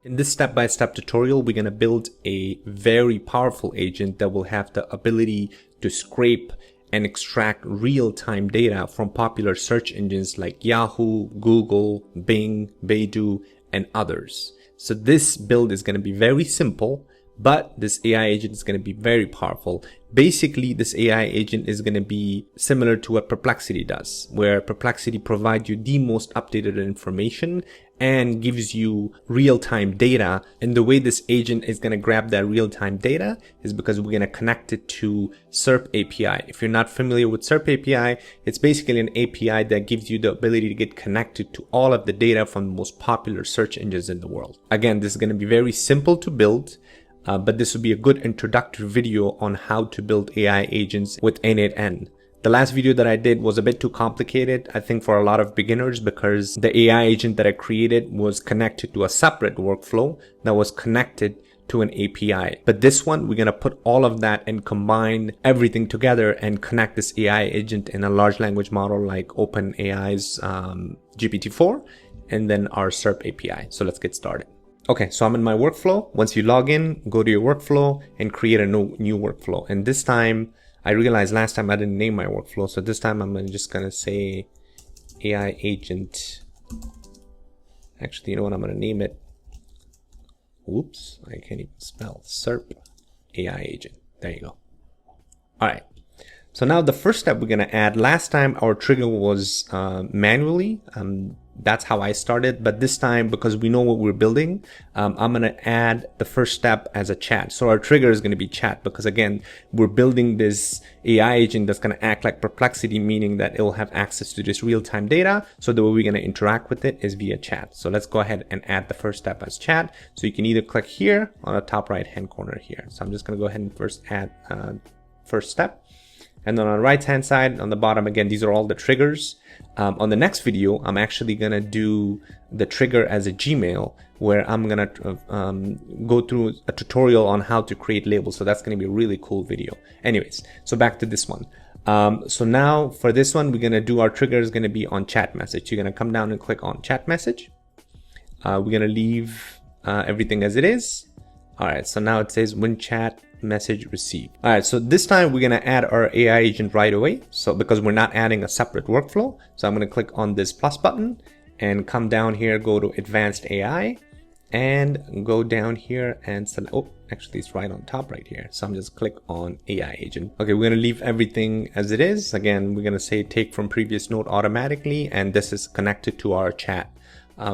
In this step-by-step tutorial, we're going to build a very powerful agent that will have the ability to scrape and extract real-time data from popular search engines like Yahoo, Google, Bing, Baidu, and others. So this build is going to be very simple, but this AI agent is going to be very powerful. Basically, this AI agent is going to be similar to what Perplexity does, where Perplexity provides you the most updated information and gives you real-time data. And the way this agent is going to grab that real-time data is because we're going to connect it to Serp API. If you're not familiar with Serp API, it's basically an API that gives you the ability to get connected to all of the data from the most popular search engines in the world. Again, this is going to be very simple to build. But this would be a good introductory video on how to build AI agents with n8n. The last video that I did was a bit too complicated, I think, for a lot of beginners, because the AI agent that I created was connected to a separate workflow that was connected to an API. But this one, we're going to put all of that and combine everything together and connect this AI agent in a large language model like OpenAI's GPT-4 and then our Serp API. So let's get started. Okay, so I'm in my workflow. Once you log in, go to your workflow and create a new workflow. And this time, I realized last time I didn't name my workflow. So this time I'm just going to say AI agent. Actually, you know what? I'm going to name it. Whoops, I can't even spell. Serp AI agent. There you go. All right. So now the first step we're going to add, last time our trigger was manually. That's how I started, but this time, because we know what we're building, I'm going to add the first step as a chat. So our trigger is going to be chat, because again, we're building this AI agent that's going to act like Perplexity, meaning that it will have access to this real-time data. So the way we're going to interact with it is via chat. So let's go ahead and add the first step as chat. So you can either click here on the top right-hand corner here. So I'm just going to go ahead and first add first step. And then on the right hand side, on the bottom, again, these are all the triggers. On the next video, I'm actually going to do the trigger as a Gmail, where I'm going to go through a tutorial on how to create labels. So that's going to be a really cool video. Anyways, so back to this one. So now for this one, we're going to do our trigger is going to be on chat message. You're going to come down and click on chat message. We're going to leave everything as it is. All right, so now it says when chat message received. All right, so this time we're going to add our AI agent right away. So because we're not adding a separate workflow, so I'm going to click on this plus button and come down here, go to advanced AI and go down here and select, oh, actually it's right on top right here. So I'm just click on AI agent. Okay, we're going to leave everything as it is. Again, we're going to say take from previous node automatically, and this is connected to our chat.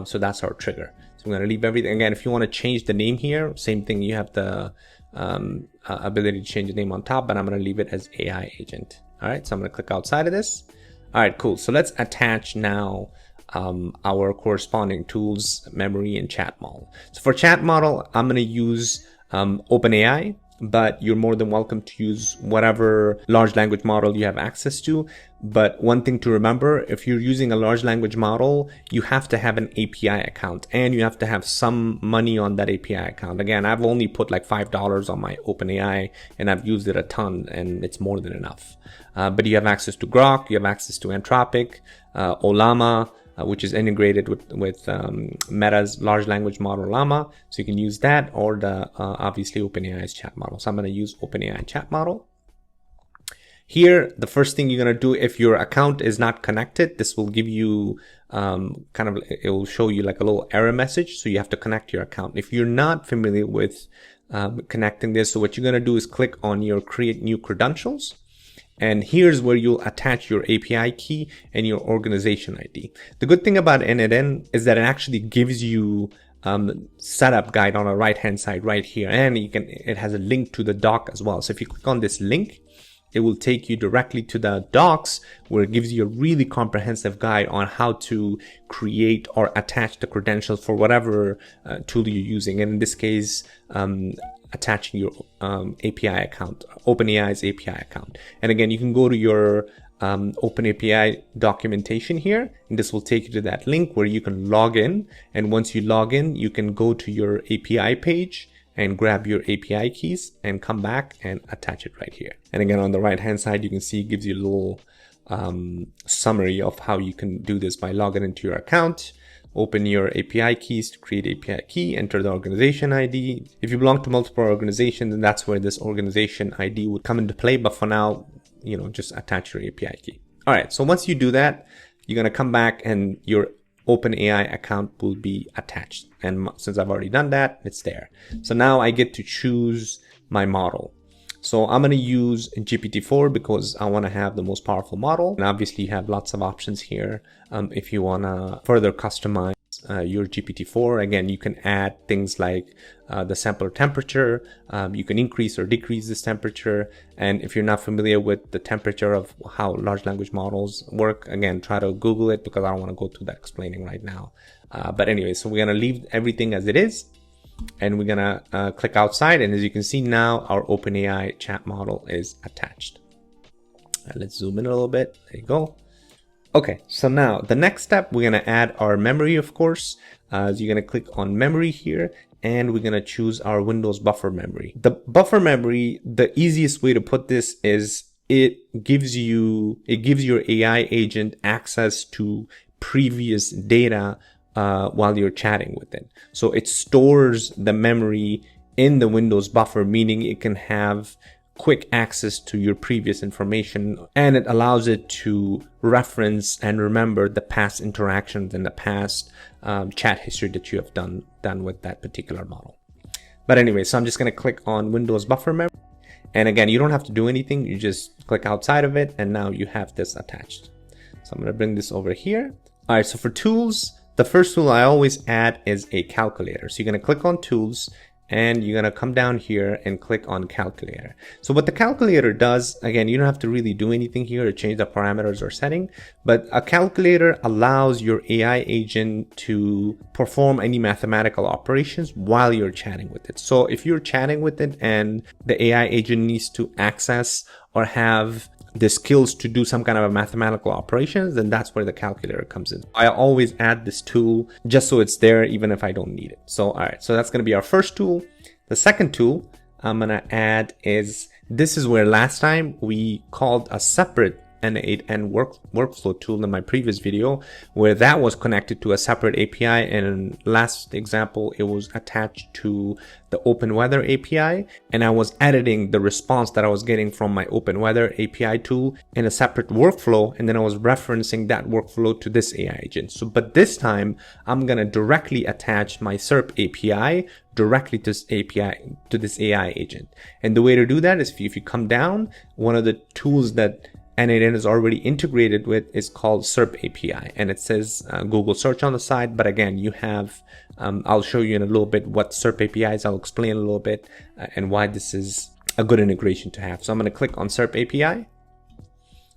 So that's our trigger. So we're going to leave everything. Again, if you want to change the name here, same thing, you have the ability to change the name on top, but I'm going to leave it as AI agent. All right, so I'm going to click outside of this. All right, cool. So let's attach now our corresponding tools, memory, and chat model. So for chat model, I'm going to use OpenAI, but you're more than welcome to use whatever large language model you have access to. But one thing to remember, if you're using a large language model, you have to have an API account and you have to have some money on that API account. Again, I've only put like $5 on my OpenAI and I've used it a ton, and it's more than enough. But you have access to Grok, you have access to Anthropic, Ollama, which is integrated with Meta's large language model Llama. So you can use that, or the obviously OpenAI's chat model. So I'm going to use OpenAI chat model. Here, the first thing you're going to do, if your account is not connected, this will give you it will show you like a little error message. So you have to connect your account. If you're not familiar with connecting this, so what you're going to do is click on your create new credentials. And here's where you'll attach your API key and your organization ID. The good thing about n8n is that it actually gives you setup guide on the right hand side right here, and it has a link to the doc as well. So if you click on this link, it will take you directly to the docs, where it gives you a really comprehensive guide on how to create or attach the credentials for whatever tool you're using. And in this case, attaching your API account, OpenAI's API account. And again, you can go to your OpenAPI documentation here, and this will take you to that link where you can log in. And once you log in, you can go to your API page and grab your API keys and come back and attach it right here. And again, on the right hand side, you can see it gives you a little summary of how you can do this by logging into your account. open your API keys to create API key, enter the organization ID. If you belong to multiple organizations, then that's where this organization ID would come into play. But for now, just attach your API key. All right, so once you do that, you're gonna come back and your OpenAI account will be attached. And since I've already done that, it's there. So now I get to choose my model. So I'm going to use GPT-4 because I want to have the most powerful model. And obviously you have lots of options here. If you want to further customize your GPT-4, again, you can add things like the sampler temperature. You can increase or decrease this temperature. And if you're not familiar with the temperature of how large language models work, again, try to Google it because I don't want to go through that explaining right now. But anyway, so we're going to leave everything as it is. And we're gonna click outside, and as you can see now, our OpenAI chat model is attached. Let's zoom in a little bit. There you go. Okay, so now the next step, we're gonna add our memory, of course. So you're gonna click on memory here, and we're gonna choose our Windows buffer memory. The buffer memory, the easiest way to put this is it gives your AI agent access to previous data while you're chatting with it. So it stores the memory in the Windows buffer, meaning it can have quick access to your previous information, and it allows it to reference and remember the past interactions and the past chat history that you have done with that particular model. But anyway, so I'm just going to click on Windows buffer memory. And again, you don't have to do anything. You just click outside of it, and now you have this attached. So I'm going to bring this over here. All right, so for tools, the first tool I always add is a calculator. So you're going to click on tools, and you're going to come down here and click on calculator. So what the calculator does, again, you don't have to really do anything here to change the parameters or setting, but a calculator allows your AI agent to perform any mathematical operations while you're chatting with it. So if you're chatting with it and the AI agent needs to access or have the skills to do some kind of a mathematical operations, then that's where the calculator comes in. I always add this tool just so it's there even if I don't need it. So all right, so that's going to be our first tool. The second tool I'm going to add is, this is where last time we called a separate n8n workflow tool in my previous video, where that was connected to a separate API, and in last example it was attached to the OpenWeather API, and I was editing the response that I was getting from my OpenWeather API tool in a separate workflow, and then I was referencing that workflow to this AI agent. So but this time I'm going to directly attach my Serp API directly to this AI agent. And the way to do that is if you come down, one of the tools that n8n is already integrated with is called Serp API, and it says Google search on the side. But again, you have I'll show you in a little bit what Serp API is. I'll explain a little bit and why this is a good integration to have. So I'm going to click on Serp API.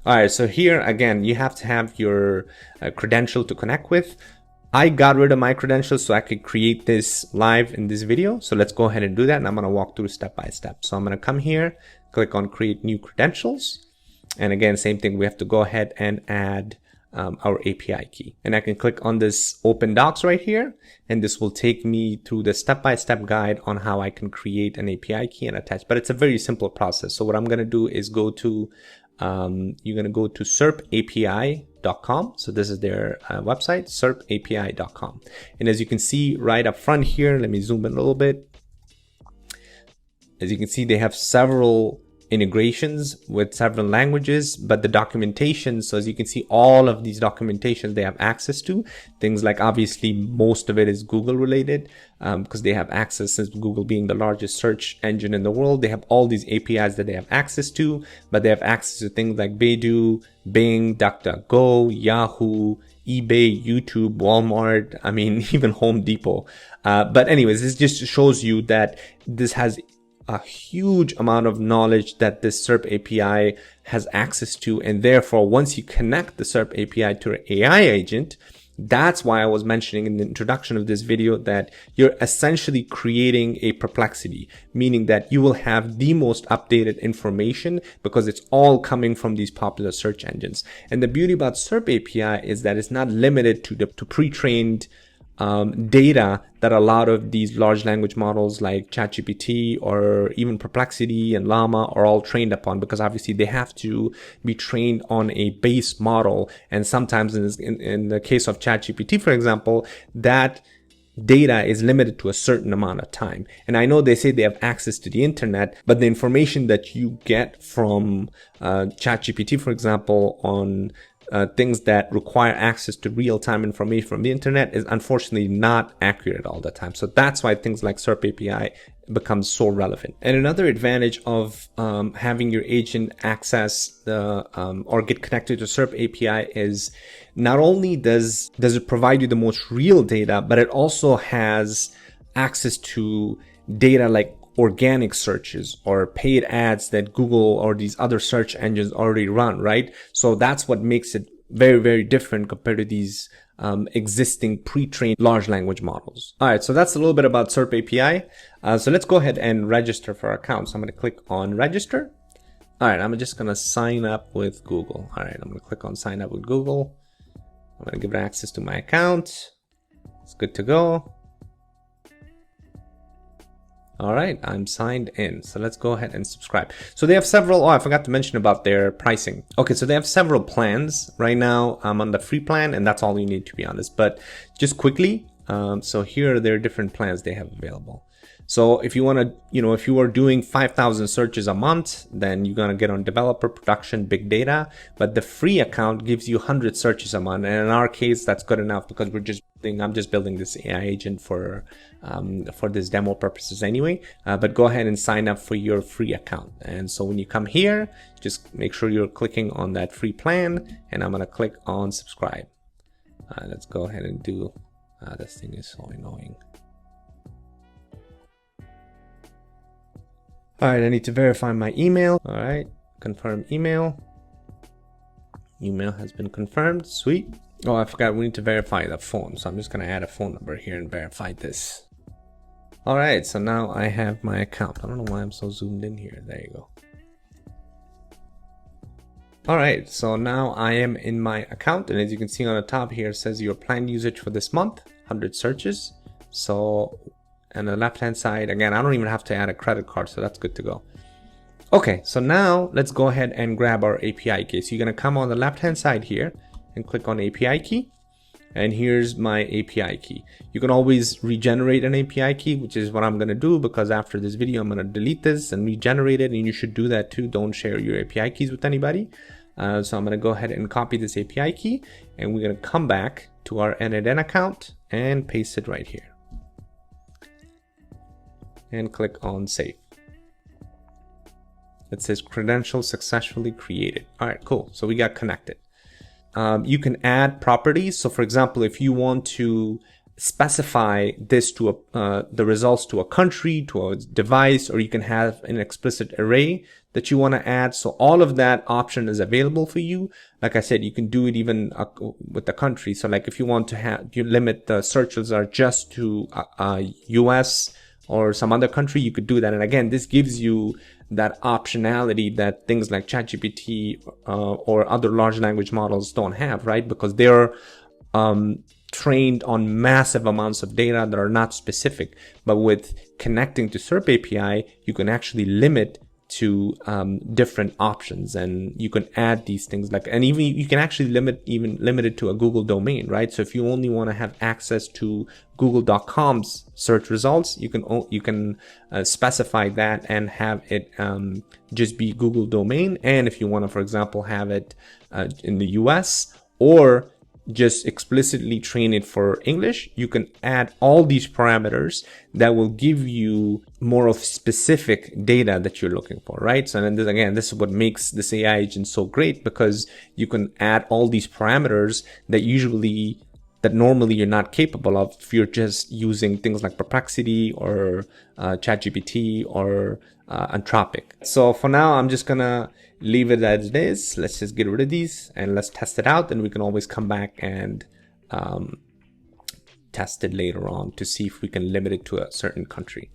All right, so here again, you have to have your credential to connect with. I got rid of my credentials so I could create this live in this video. So let's go ahead and do that, and I'm going to walk through step by step. So I'm going to come here, click on create new credentials. And again, same thing, we have to go ahead and add our API key. And I can click on this open docs right here, and this will take me through the step-by-step guide on how I can create an API key and attach. But it's a very simple process. So what I'm going to do is go to, you're going to go to serpapi.com. So this is their website, serpapi.com. And as you can see right up front here, let me zoom in a little bit. As you can see, they have several integrations with several languages, but the documentation, so as you can see, all of these documentations they have access to. Things like, obviously most of it is Google related, because they have access, since Google being the largest search engine in the world, they have all these APIs that they have access to, but they have access to things like Baidu, Bing, DuckDuckGo, Yahoo, eBay, YouTube, Walmart, I mean even Home Depot. But anyways, this just shows you that this has a huge amount of knowledge that this Serp API has access to, and therefore once you connect the Serp API to an AI agent, that's why I was mentioning in the introduction of this video that you're essentially creating a Perplexity, meaning that you will have the most updated information because it's all coming from these popular search engines. And the beauty about Serp API is that it's not limited to pre-trained data that a lot of these large language models like ChatGPT or even Perplexity and Llama are all trained upon, because obviously they have to be trained on a base model. And sometimes in the case of ChatGPT, for example, that data is limited to a certain amount of time. And I know they say they have access to the internet, but the information that you get from ChatGPT, for example, on things that require access to real-time information from the internet is unfortunately not accurate all the time. So that's why things like Serp API becomes so relevant. And another advantage of having your agent access the or get connected to Serp API is not only does it provide you the most real data, but it also has access to data like organic searches or paid ads that Google or these other search engines already run, right? So that's what makes it very, very different compared to these existing pre-trained large language models. All right, so that's a little bit about Serp API. So let's go ahead and register for our account. So I'm going to click on register. All right, I'm just going to sign up with Google. All right, I'm going to click on sign up with Google. I'm going to give it access to my account. It's good to go. All right, I'm signed in. So let's go ahead and subscribe. So they have several, I forgot to mention about their pricing. Okay, so they have several plans. Right now, I'm on the free plan, and that's all you need, to be honest. But just quickly, so here are their different plans they have available. So if you want to, if you are doing 5,000 searches a month, then you're going to get on developer, production, big data. But the free account gives you 100 searches a month. And in our case, that's good enough because I'm just building this AI agent for this demo purposes anyway. But go ahead and sign up for your free account. And so when you come here, just make sure you're clicking on that free plan, and I'm going to click on subscribe. Let's go ahead and do, this thing is so annoying. All right, I need to verify my email. All right, confirm email. Email has been confirmed, sweet. Oh, I forgot, we need to verify the phone. So I'm just gonna add a phone number here and verify this. All right, so now I have my account. I don't know why I'm so zoomed in here. There you go. All right, so now I am in my account, and as you can see on the top here, it says your planned usage for this month, 100 searches. So, and the left-hand side, again, I don't even have to add a credit card, so that's good to go. Okay, so now let's go ahead and grab our API key. So you're gonna come on the left-hand side here and click on API key. And here's my API key. You can always regenerate an API key, which is what I'm gonna do, because after this video, I'm gonna delete this and regenerate it, and you should do that too. Don't share your API keys with anybody. So I'm gonna go ahead and copy this API key, and we're gonna come back to our n8n account and paste it right here. And click on save. It says credentials successfully created. All right, cool. So we got connected. You can add properties. So for example, if you want to specify this to the results to a country, to a device, or you can have an explicit array that you want to add. So all of that option is available for you. Like I said, you can do it even with the country. So like if you want to have, you limit the search results just to US or some other country, you could do that. And again, this gives you that optionality that things like ChatGPT or other large language models don't have, right? Because they're trained on massive amounts of data that are not specific. But with connecting to Serp API, you can actually limit to different options, and you can add these things like, and even you can actually limit it to a Google domain, right? So if you only want to have access to google.com's search results, you can specify that and have it just be Google domain. And if you want to, for example, have it in the US or just explicitly train it for English, you can add all these parameters that will give you more of specific data that you're looking for, right? So then this is what makes this AI agent so great, because you can add all these parameters that normally you're not capable of if you're just using things like Perplexity or ChatGPT or Anthropic. So for now, I'm just gonna leave it as it is. Let's just get rid of these and let's test it out. Then we can always come back and test it later on to see if we can limit it to a certain country.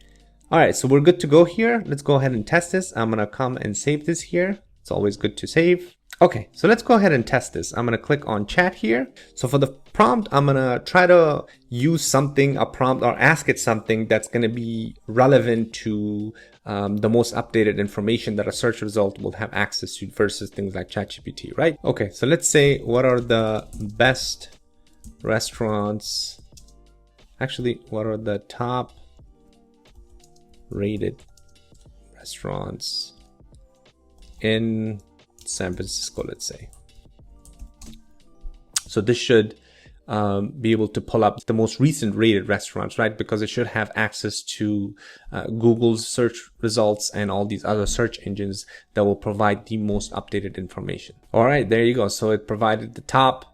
All right, so we're good to go here. Let's go ahead and test this. I'm gonna come and save this here. It's always good to save. Okay, so let's go ahead and test this. I'm going to click on chat here. So for the prompt, I'm going to try to use something, a prompt, or ask it something that's going to be relevant to the most updated information that a search result will have access to versus things like ChatGPT, right? Okay, so let's say, what are the best restaurants? Actually, what are the top rated restaurants in San Francisco, let's say. So this should be able to pull up the most recent rated restaurants, right? Because it should have access to Google's search results and all these other search engines that will provide the most updated information. All right, there you go. So it provided the top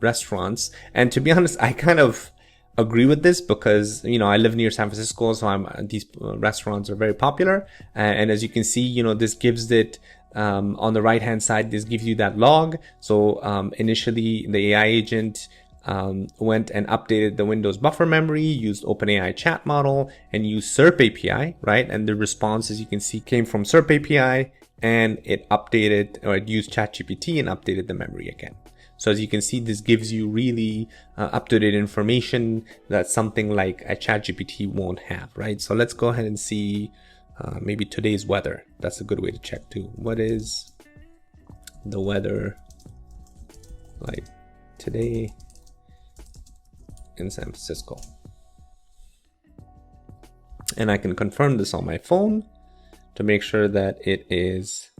restaurants. And to be honest, I kind of agree with this because, you know, I live near San Francisco, so these restaurants are very popular. And as you can see, you know, this gives it on the right hand side, this gives you that log. So initially the AI agent went and updated the Windows buffer memory, used OpenAI chat model, and used Serp API, right? And the response, as you can see, came from Serp API, and it updated, or it used ChatGPT and updated the memory again. So as you can see, this gives you really up-to-date information that something like a ChatGPT won't have, right? So let's go ahead and see maybe today's weather. That's a good way to check too. What is the weather like today in San Francisco? And I can confirm this on my phone to make sure that it is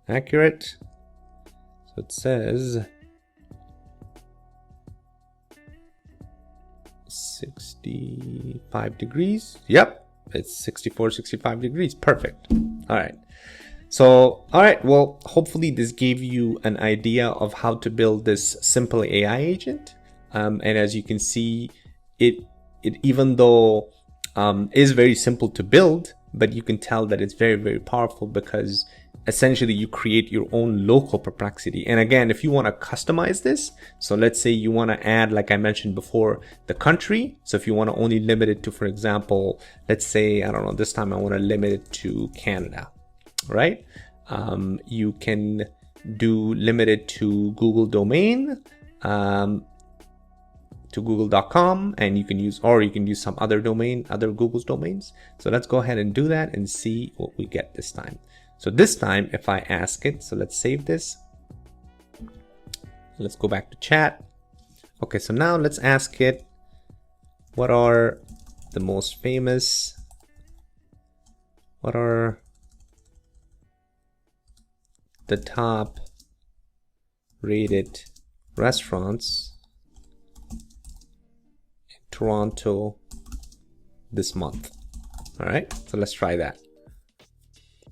accurate. So it says 65 degrees. Yep, it's 65 degrees. Perfect. All right. So, all right. Well, hopefully this gave you an idea of how to build this simple AI agent. And as you can see, it even though is very simple to build, but you can tell that it's very, very powerful because essentially you create your own local perplexity. And again, if you want to customize this, so let's say you want to add, like I mentioned before, the country. So if you want to only limit it to, for example, let's say, I don't know, this time I want to limit it to Canada, right? You can do limited to Google domain, to google.com, and you can use, or you can use some other domain, other Google's domains. So let's go ahead and do that and see what we get this time. So this time, if I ask it, so let's save this. Let's go back to chat. Okay, so now let's ask it, what are the most famous, what are the top rated restaurants in Toronto this month? All right, so let's try that.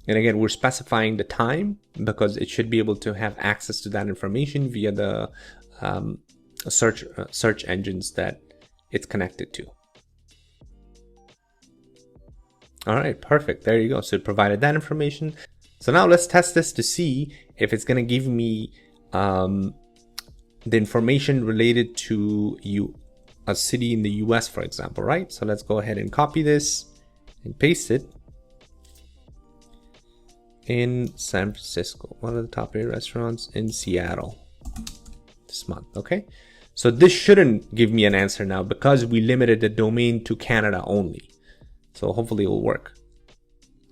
And again, we're specifying the time because it should be able to have access to that information via the search engines that it's connected to. All right, perfect. There you go. So it provided that information. So now let's test this to see if it's going to give me the information related to a city in the US, for example, right? So let's go ahead and copy this and paste it. In San Francisco, one of the top 8 restaurants in Seattle this month. Okay, so this shouldn't give me an answer now because we limited the domain to Canada only. So hopefully it will work.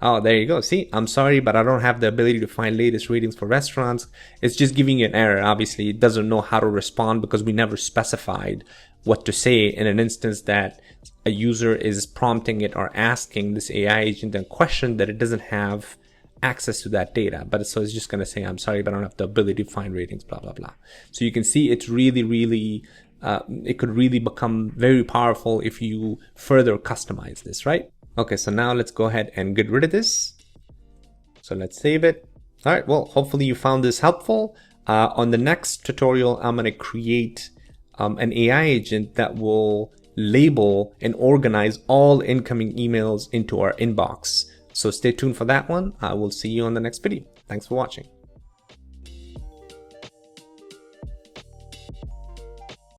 Oh, there you go. See, I'm sorry, but I don't have the ability to find latest ratings for restaurants. It's just giving you an error. Obviously, it doesn't know how to respond because we never specified what to say in an instance that a user is prompting it or asking this AI agent a question that it doesn't have access to that data. But so it's just going to say, I'm sorry, but I don't have the ability to find ratings, blah, blah, blah. So you can see it's really, really, it could really become very powerful if you further customize this, right? Okay, so now let's go ahead and get rid of this. So let's save it. All right, well, hopefully you found this helpful. On the next tutorial, I'm going to create an AI agent that will label and organize all incoming emails into our inbox. So stay tuned for that one. I will see you on the next video. Thanks for watching.